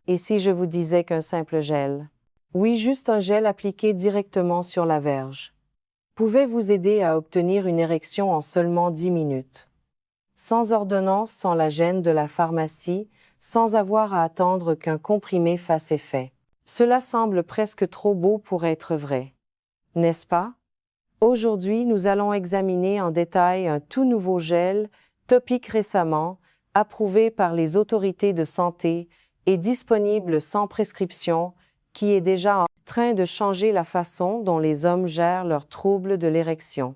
Et si je vous disais qu'un simple gel? Oui, juste un gel appliqué directement sur la verge pouvait vous aider à obtenir une érection en seulement 10 minutes. Sans ordonnance, sans la gêne de la pharmacie, sans avoir à attendre qu'un comprimé fasse effet. Cela semble presque trop beau pour être vrai. N'est-ce pas? Aujourd'hui, nous allons examiner en détail un tout nouveau gel, topique récemment, approuvé par les autorités de santé et disponible sans prescription, qui est déjà en train de changer la façon dont les hommes gèrent leurs troubles de l'érection.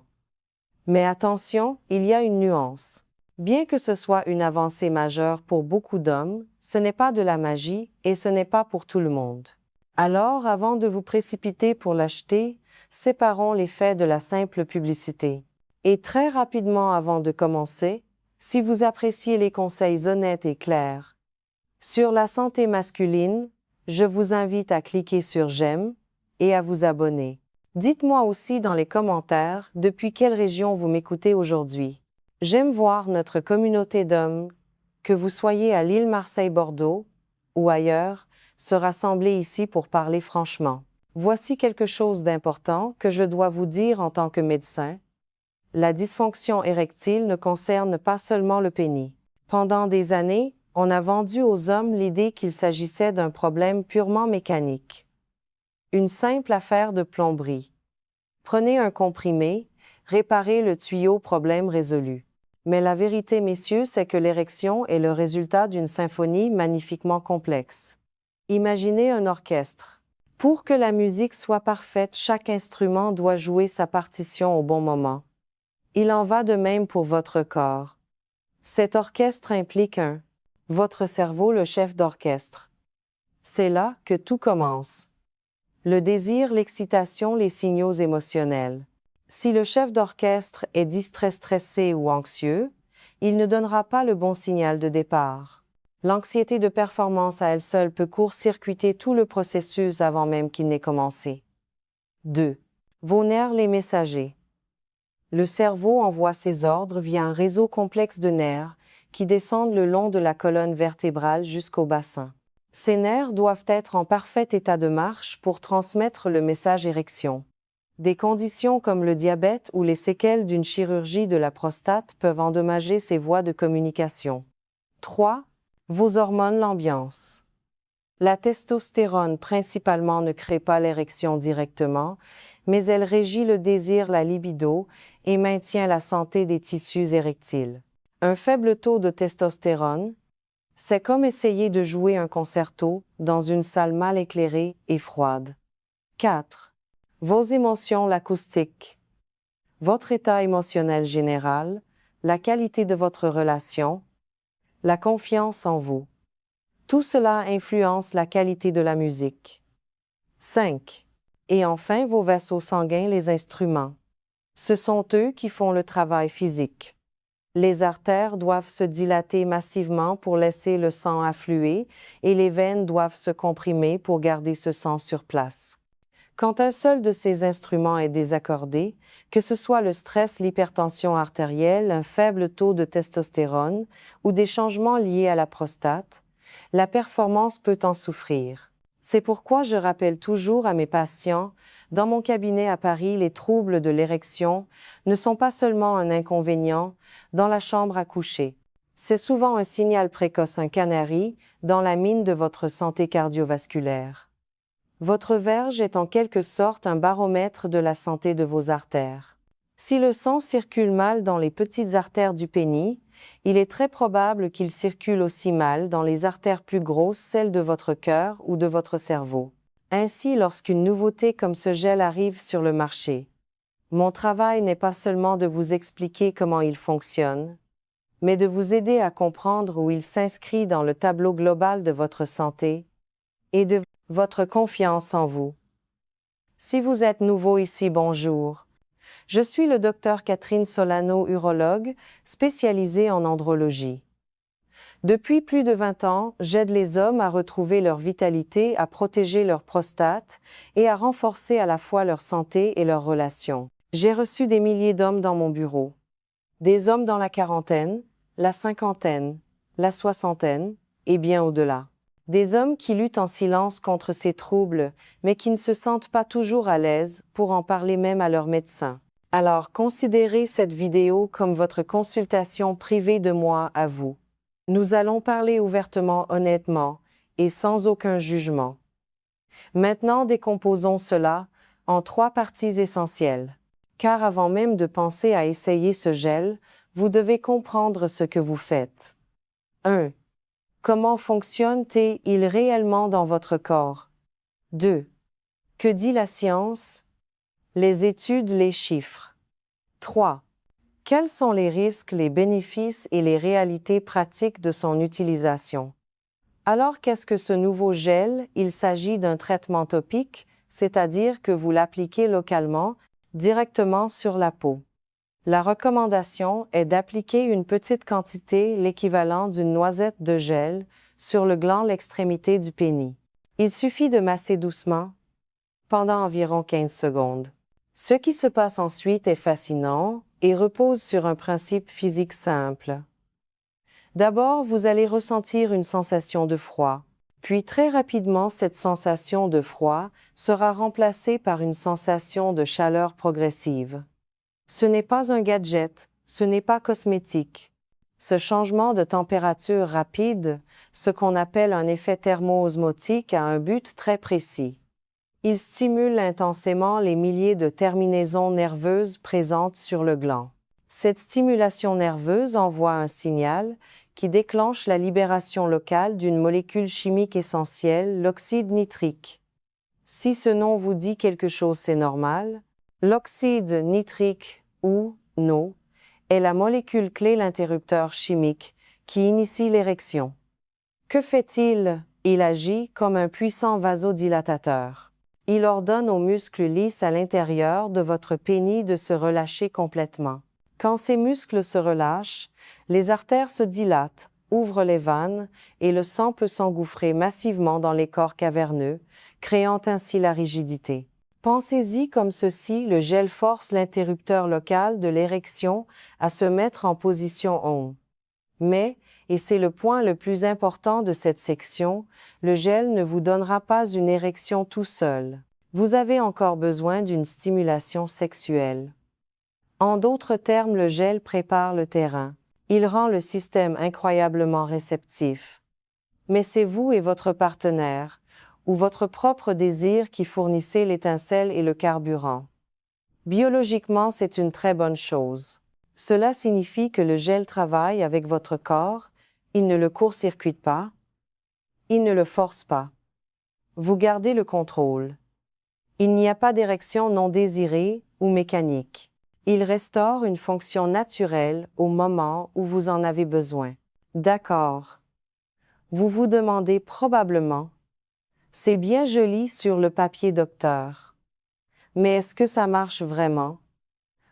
Mais attention, il y a une nuance. Bien que ce soit une avancée majeure pour beaucoup d'hommes, ce n'est pas de la magie et ce n'est pas pour tout le monde. Alors, avant de vous précipiter pour l'acheter, séparons les faits de la simple publicité. Et très rapidement avant de commencer, si vous appréciez les conseils honnêtes et clairs sur la santé masculine, je vous invite à cliquer sur j'aime et à vous abonner. Dites-moi aussi dans les commentaires depuis quelle région vous m'écoutez aujourd'hui. J'aime voir notre communauté d'hommes, que vous soyez à Lille, Marseille, Bordeaux ou ailleurs, se rassembler ici pour parler franchement. Voici quelque chose d'important que je dois vous dire en tant que médecin. La dysfonction érectile ne concerne pas seulement le pénis. Pendant des années, on a vendu aux hommes l'idée qu'il s'agissait d'un problème purement mécanique. Une simple affaire de plomberie. Prenez un comprimé, réparez le tuyau, problème résolu. Mais la vérité, messieurs, c'est que l'érection est le résultat d'une symphonie magnifiquement complexe. Imaginez un orchestre. Pour que la musique soit parfaite, chaque instrument doit jouer sa partition au bon moment. Il en va de même pour votre corps. Cet orchestre implique votre cerveau, le chef d'orchestre. C'est là que tout commence. Le désir, l'excitation, les signaux émotionnels. Si le chef d'orchestre est distrait, stressé ou anxieux, il ne donnera pas le bon signal de départ. L'anxiété de performance à elle seule peut court-circuiter tout le processus avant même qu'il n'ait commencé. 2. Vos nerfs, les messagers. Le cerveau envoie ses ordres via un réseau complexe de nerfs qui descendent le long de la colonne vertébrale jusqu'au bassin. Ces nerfs doivent être en parfait état de marche pour transmettre le message érection. Des conditions comme le diabète ou les séquelles d'une chirurgie de la prostate peuvent endommager ces voies de communication. 3. Vos hormones, l'ambiance. La testostérone principalement ne crée pas l'érection directement, mais elle régit le désir, la libido, et maintient la santé des tissus érectiles. Un faible taux de testostérone, c'est comme essayer de jouer un concerto dans une salle mal éclairée et froide. 4. Vos émotions, l'acoustique. Votre état émotionnel général, la qualité de votre relation, la confiance en vous. Tout cela influence la qualité de la musique. 5. Et enfin, vos vaisseaux sanguins, les instruments. Ce sont eux qui font le travail physique. Les artères doivent se dilater massivement pour laisser le sang affluer et les veines doivent se comprimer pour garder ce sang sur place. Quand un seul de ces instruments est désaccordé, que ce soit le stress, l'hypertension artérielle, un faible taux de testostérone ou des changements liés à la prostate, la performance peut en souffrir. C'est pourquoi je rappelle toujours à mes patients, dans mon cabinet à Paris, les troubles de l'érection ne sont pas seulement un inconvénient dans la chambre à coucher. C'est souvent un signal précoce, un canari dans la mine de votre santé cardiovasculaire. Votre verge est en quelque sorte un baromètre de la santé de vos artères. Si le sang circule mal dans les petites artères du pénis, il est très probable qu'il circule aussi mal dans les artères plus grosses, celles de votre cœur ou de votre cerveau. Ainsi, lorsqu'une nouveauté comme ce gel arrive sur le marché, mon travail n'est pas seulement de vous expliquer comment il fonctionne, mais de vous aider à comprendre où il s'inscrit dans le tableau global de votre santé et de votre confiance en vous. Si vous êtes nouveau ici, bonjour. Je suis le Dr Catherine Solano, urologue, spécialisée en andrologie. Depuis plus de 20 ans, j'aide les hommes à retrouver leur vitalité, à protéger leur prostate et à renforcer à la fois leur santé et leurs relations. J'ai reçu des milliers d'hommes dans mon bureau. Des hommes dans la quarantaine, la cinquantaine, la soixantaine et bien au-delà. Des hommes qui luttent en silence contre ces troubles, mais qui ne se sentent pas toujours à l'aise pour en parler même à leur médecin. Alors considérez cette vidéo comme votre consultation privée de moi à vous. Nous allons parler ouvertement, honnêtement, et sans aucun jugement. Maintenant, décomposons cela en 3 parties essentielles. Car avant même de penser à essayer ce gel, vous devez comprendre ce que vous faites. 1. Comment fonctionne-t-il réellement dans votre corps? 2. Que dit la science? Les études, les chiffres. 3. Quels sont les risques, les bénéfices et les réalités pratiques de son utilisation? Alors, qu'est-ce que ce nouveau gel? Il s'agit d'un traitement topique, c'est-à-dire que vous l'appliquez localement, directement sur la peau. La recommandation est d'appliquer une petite quantité, l'équivalent d'une noisette de gel, sur le gland l'extrémité du pénis. Il suffit de masser doucement, pendant environ 15 secondes. Ce qui se passe ensuite est fascinant et repose sur un principe physique simple. D'abord, vous allez ressentir une sensation de froid, puis très rapidement cette sensation de froid sera remplacée par une sensation de chaleur progressive. Ce n'est pas un gadget, ce n'est pas cosmétique. Ce changement de température rapide, ce qu'on appelle un effet thermo-osmotique, a un but très précis. Il stimule intensément les milliers de terminaisons nerveuses présentes sur le gland. Cette stimulation nerveuse envoie un signal qui déclenche la libération locale d'une molécule chimique essentielle, l'oxyde nitrique. Si ce nom vous dit quelque chose, c'est normal. L'oxyde nitrique, ou NO, est la molécule clé, l'interrupteur chimique, qui initie l'érection. Que fait-il? Il agit comme un puissant vasodilatateur. Il ordonne aux muscles lisses à l'intérieur de votre pénis de se relâcher complètement. Quand ces muscles se relâchent, les artères se dilatent, ouvrent les vannes, et le sang peut s'engouffrer massivement dans les corps caverneux, créant ainsi la rigidité. Pensez-y comme ceci, le gel force l'interrupteur local de l'érection à se mettre en position on. Mais, et c'est le point le plus important de cette section, le gel ne vous donnera pas une érection tout seul. Vous avez encore besoin d'une stimulation sexuelle. En d'autres termes, le gel prépare le terrain. Il rend le système incroyablement réceptif. Mais c'est vous et votre partenaire, ou votre propre désir qui fournissez l'étincelle et le carburant. Biologiquement, c'est une très bonne chose. Cela signifie que le gel travaille avec votre corps, il ne le court-circuite pas, il ne le force pas. Vous gardez le contrôle. Il n'y a pas d'érection non désirée ou mécanique. Il restaure une fonction naturelle au moment où vous en avez besoin. D'accord. Vous vous demandez probablement, c'est bien joli sur le papier, docteur. Mais est-ce que ça marche vraiment?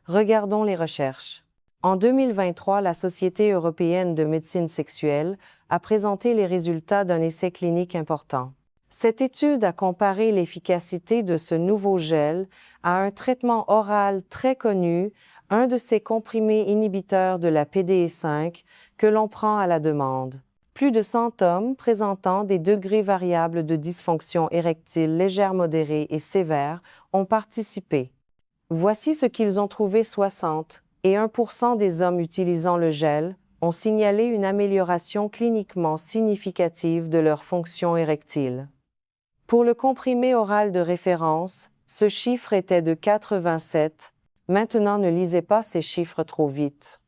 Regardons les recherches. En 2023, la Société européenne de médecine sexuelle a présenté les résultats d'un essai clinique important. Cette étude a comparé l'efficacité de ce nouveau gel à un traitement oral très connu, un de ces comprimés inhibiteurs de la PDE5 que l'on prend à la demande. Plus de 100 hommes présentant des degrés variables de dysfonction érectile légère, modérée et sévère ont participé. Voici ce qu'ils ont trouvé: 61% des hommes utilisant le gel ont signalé une amélioration cliniquement significative de leur fonction érectile. Pour le comprimé oral de référence, ce chiffre était de 87. Maintenant, ne lisez pas ces chiffres trop vite.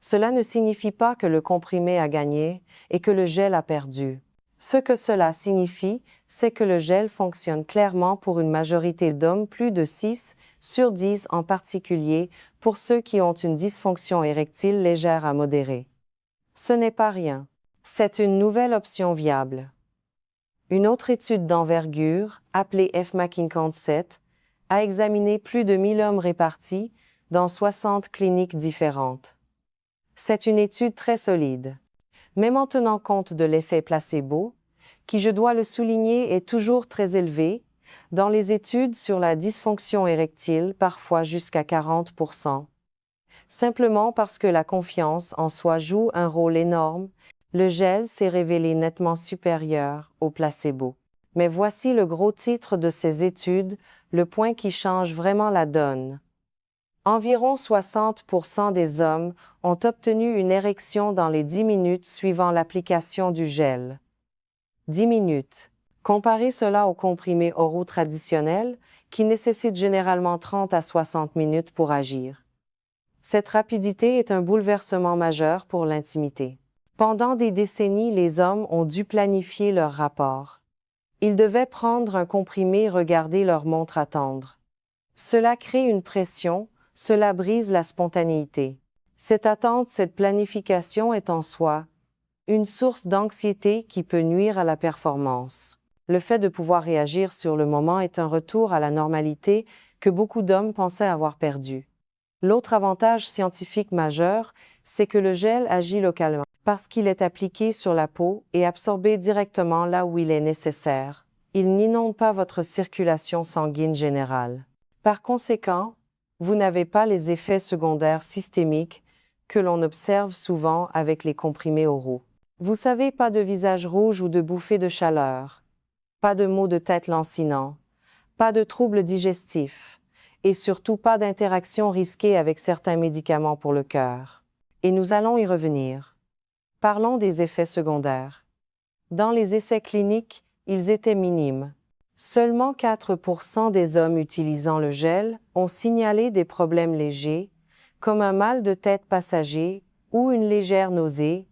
Cela ne signifie pas que le comprimé a gagné et que le gel a perdu. Ce que cela signifie, c'est que le gel fonctionne clairement pour une majorité d'hommes, plus de 6 sur 10 en particulier pour ceux qui ont une dysfonction érectile légère à modérée. Ce n'est pas rien. C'est une nouvelle option viable. Une autre étude d'envergure, appelée F-McKinnon-7, a examiné plus de 1000 hommes répartis dans 60 cliniques différentes. C'est une étude très solide. Même en tenant compte de l'effet placebo, qui, je dois le souligner, est toujours très élevé, dans les études sur la dysfonction érectile, parfois jusqu'à 40%. Simplement parce que la confiance en soi joue un rôle énorme, Le gel s'est révélé nettement supérieur au placebo. Mais voici le gros titre de ces études, le point qui change vraiment la donne. Environ 60% des hommes ont obtenu une érection dans les 10 minutes suivant l'application du gel. 10 minutes. Comparez cela aux comprimés oraux traditionnels qui nécessitent généralement 30 à 60 minutes pour agir. Cette rapidité est un bouleversement majeur pour l'intimité. Pendant des décennies, les hommes ont dû planifier leur rapport. Ils devaient prendre un comprimé et regarder leur montre attendre. Cela crée une pression, cela brise la spontanéité. Cette attente, cette planification est en soi une source d'anxiété qui peut nuire à la performance. Le fait de pouvoir réagir sur le moment est un retour à la normalité que beaucoup d'hommes pensaient avoir perdu. L'autre avantage scientifique majeur, c'est que le gel agit localement, parce qu'il est appliqué sur la peau et absorbé directement là où il est nécessaire. Il n'inonde pas votre circulation sanguine générale. Par conséquent, vous n'avez pas les effets secondaires systémiques que l'on observe souvent avec les comprimés oraux. Vous savez, pas de visage rouge ou de bouffées de chaleur, pas de maux de tête lancinants, pas de troubles digestifs, et surtout pas d'interaction risquée avec certains médicaments pour le cœur. Et nous allons y revenir. Parlons des effets secondaires. Dans les essais cliniques, ils étaient minimes. Seulement 4% des hommes utilisant le gel ont signalé des problèmes légers, comme un mal de tête passager ou une légère nausée,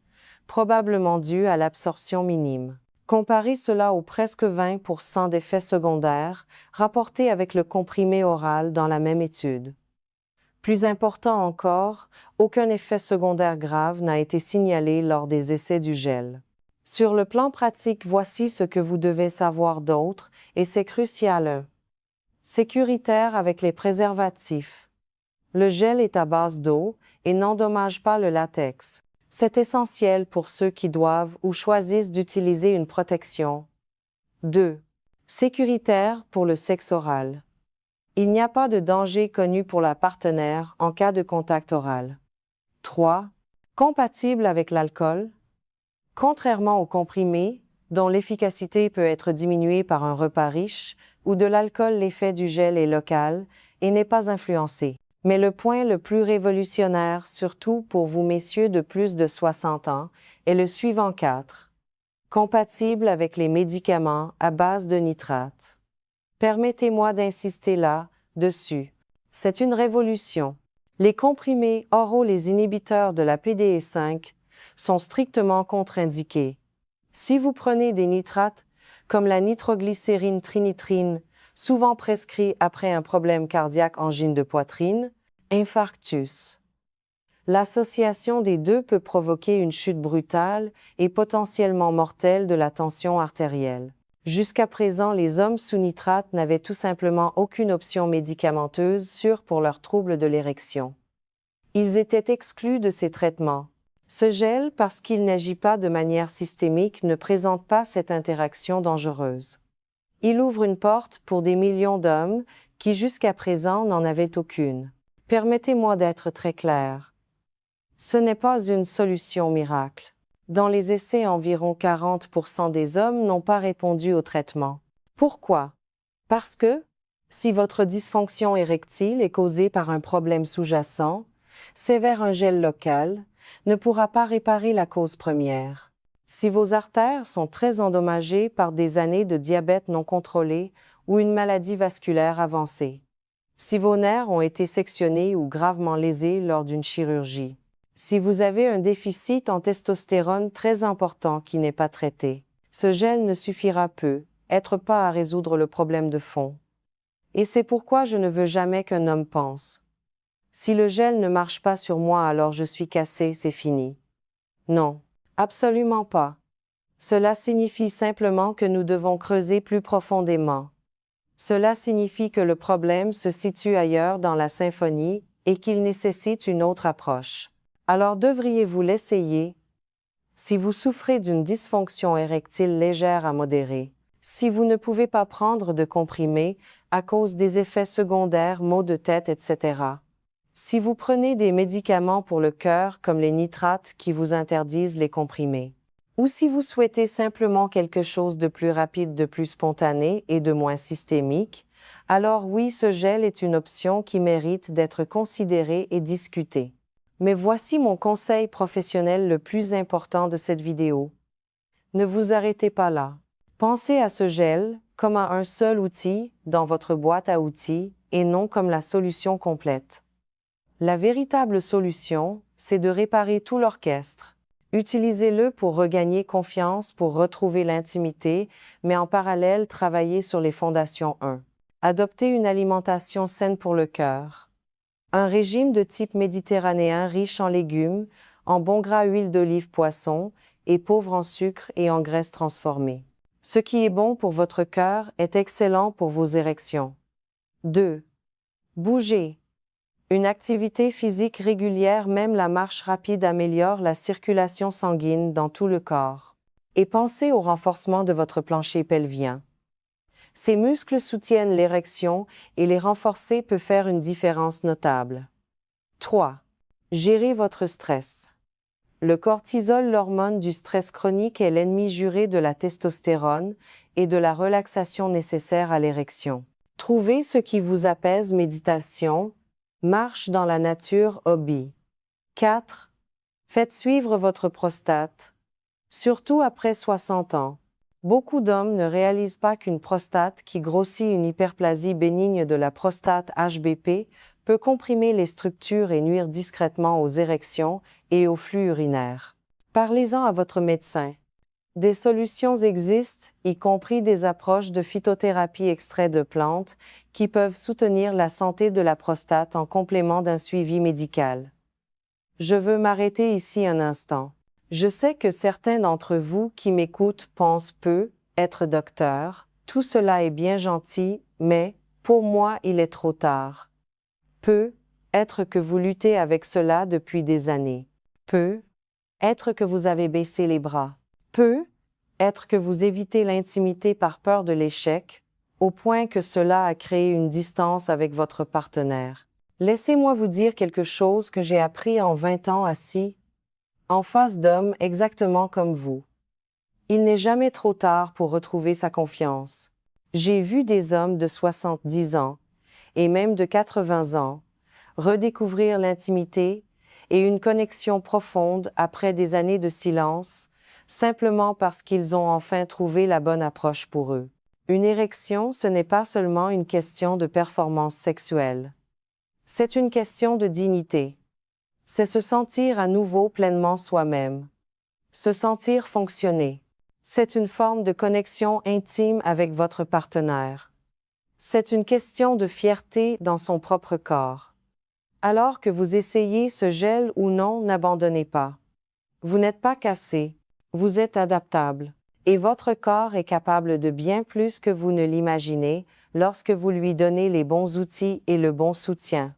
probablement due à l'absorption minime. Comparez cela aux presque 20% d'effets secondaires rapportés avec le comprimé oral dans la même étude. Plus important encore, aucun effet secondaire grave n'a été signalé lors des essais du gel. Sur le plan pratique, voici ce que vous devez savoir d'autre, et c'est crucial. 1. Sécuritaire avec les préservatifs. Le gel est à base d'eau et n'endommage pas le latex. C'est essentiel pour ceux qui doivent ou choisissent d'utiliser une protection. 2. Sécuritaire pour le sexe oral. Il n'y a pas de danger connu pour la partenaire en cas de contact oral. 3. Compatible avec l'alcool. Contrairement aux comprimés, dont l'efficacité peut être diminuée par un repas riche, ou de l'alcool, l'effet du gel est local et n'est pas influencé. Mais le point le plus révolutionnaire, surtout pour vous messieurs de plus de 60 ans, est le suivant 4. Compatible avec les médicaments à base de nitrate. Permettez-moi d'insister là-dessus. C'est une révolution. Les comprimés oraux, les inhibiteurs de la PDE5, sont strictement contre-indiqués. Si vous prenez des nitrates, comme la nitroglycérine trinitrine, souvent prescrit après un problème cardiaque, angine de poitrine, infarctus. L'association des deux peut provoquer une chute brutale et potentiellement mortelle de la tension artérielle. Jusqu'à présent, les hommes sous nitrate n'avaient tout simplement aucune option médicamenteuse sûre pour leurs troubles de l'érection. Ils étaient exclus de ces traitements. Ce gel, parce qu'il n'agit pas de manière systémique, ne présente pas cette interaction dangereuse. Il ouvre une porte pour des millions d'hommes qui jusqu'à présent n'en avaient aucune. Permettez-moi d'être très clair. Ce n'est pas une solution miracle. Dans les essais, environ 40% des hommes n'ont pas répondu au traitement. Pourquoi? Parce que, si votre dysfonction érectile est causée par un problème sous-jacent, sévère, un gel local ne pourra pas réparer la cause première. Si vos artères sont très endommagées par des années de diabète non contrôlé ou une maladie vasculaire avancée, si vos nerfs ont été sectionnés ou gravement lésés lors d'une chirurgie, si vous avez un déficit en testostérone très important qui n'est pas traité, ce gel ne suffira peut-être pas à résoudre le problème de fond. Et c'est pourquoi je ne veux jamais qu'un homme pense: si le gel ne marche pas sur moi, alors je suis cassé, c'est fini. Non, absolument pas. Cela signifie simplement que nous devons creuser plus profondément. Cela signifie que le problème se situe ailleurs dans la symphonie et qu'il nécessite une autre approche. Alors devriez-vous l'essayer? Si vous souffrez d'une dysfonction érectile légère à modérée, si vous ne pouvez pas prendre de comprimés à cause des effets secondaires, maux de tête, etc., si vous prenez des médicaments pour le cœur comme les nitrates qui vous interdisent les comprimés, Ou si vous souhaitez simplement quelque chose de plus rapide, de plus spontané et de moins systémique, alors oui, ce gel est une option qui mérite d'être considérée et discutée. Mais voici mon conseil professionnel le plus important de cette vidéo. Ne vous arrêtez pas là. Pensez à ce gel comme à un seul outil dans votre boîte à outils et non comme la solution complète. La véritable solution, c'est de réparer tout l'orchestre. Utilisez-le pour regagner confiance, pour retrouver l'intimité, mais en parallèle, travaillez sur les fondations 1. Adoptez une alimentation saine pour le cœur. Un régime de type méditerranéen riche en légumes, en bons gras, huile d'olive, poisson, et pauvre en sucre et en graisses transformées. Ce qui est bon pour votre cœur est excellent pour vos érections. 2. Bougez. Une activité physique régulière, même la marche rapide, améliore la circulation sanguine dans tout le corps. Et pensez au renforcement de votre plancher pelvien. Ces muscles soutiennent l'érection et les renforcer peut faire une différence notable. 3. Gérez votre stress. Le cortisol, l'hormone du stress chronique, est l'ennemi juré de la testostérone et de la relaxation nécessaire à l'érection. Trouvez ce qui vous apaise: méditation, marche dans la nature, hobby. 4. Faites suivre votre prostate. Surtout après 60 ans. Beaucoup d'hommes ne réalisent pas qu'une prostate qui grossit, une hyperplasie bénigne de la prostate HBP, peut comprimer les structures et nuire discrètement aux érections et au flux urinaire. Parlez-en à votre médecin. Des solutions existent, y compris des approches de phytothérapie extraits de plantes, qui peuvent soutenir la santé de la prostate en complément d'un suivi médical. Je veux m'arrêter ici un instant. Je sais que certains d'entre vous qui m'écoutent pensent peu être docteur. Tout cela est bien gentil, mais, pour moi, il est trop tard. Peut être que vous luttez avec cela depuis des années. Peut être que vous avez baissé les bras. Peut être que vous évitez l'intimité par peur de l'échec, au point que cela a créé une distance avec votre partenaire. Laissez-moi vous dire quelque chose que j'ai appris en 20 ans assis en face d'hommes exactement comme vous. Il n'est jamais trop tard pour retrouver sa confiance. J'ai vu des hommes de 70 ans, et même de 80 ans, redécouvrir l'intimité et une connexion profonde après des années de silence, simplement parce qu'ils ont enfin trouvé la bonne approche pour eux. Une érection, ce n'est pas seulement une question de performance sexuelle. C'est une question de dignité. C'est se sentir à nouveau pleinement soi-même. Se sentir fonctionner. C'est une forme de connexion intime avec votre partenaire. C'est une question de fierté dans son propre corps. Alors que vous essayez ce gel ou non, n'abandonnez pas. Vous n'êtes pas cassé, vous êtes adaptable, et votre corps est capable de bien plus que vous ne l'imaginez lorsque vous lui donnez les bons outils et le bon soutien.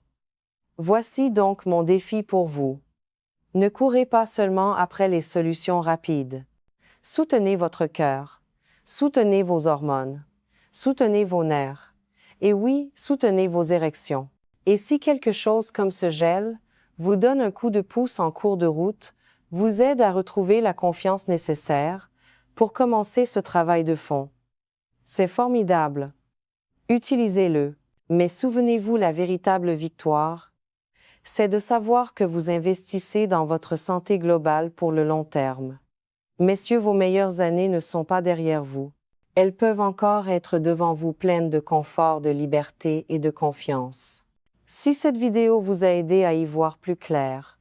Voici donc mon défi pour vous. Ne courez pas seulement après les solutions rapides. Soutenez votre cœur, soutenez vos hormones, soutenez vos nerfs, et oui, soutenez vos érections. Et si quelque chose comme ce gel vous donne un coup de pouce en cours de route, vous aide à retrouver la confiance nécessaire pour commencer ce travail de fond. C'est formidable. Utilisez-le, mais souvenez-vous, la véritable victoire, c'est de savoir que vous investissez dans votre santé globale pour le long terme. Messieurs, vos meilleures années ne sont pas derrière vous. Elles peuvent encore être devant vous, pleines de confort, de liberté et de confiance. Si cette vidéo vous a aidé à y voir plus clair,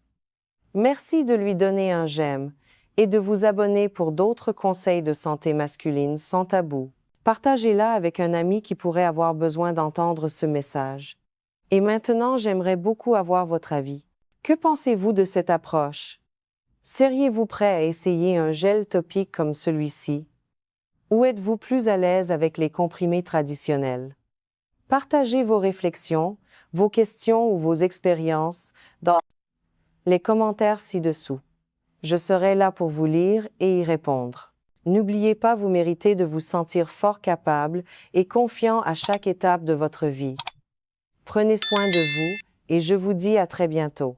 merci de lui donner un j'aime et de vous abonner pour d'autres conseils de santé masculine sans tabou. Partagez-la avec un ami qui pourrait avoir besoin d'entendre ce message. Et maintenant, j'aimerais beaucoup avoir votre avis. Que pensez-vous de cette approche? Seriez-vous prêt à essayer un gel topique comme celui-ci? Ou êtes-vous plus à l'aise avec les comprimés traditionnels? Partagez vos réflexions, vos questions ou vos expériences dans les commentaires ci-dessous. Je serai là pour vous lire et y répondre. N'oubliez pas, vous méritez de vous sentir fort, capable et confiant à chaque étape de votre vie. Prenez soin de vous et je vous dis à très bientôt.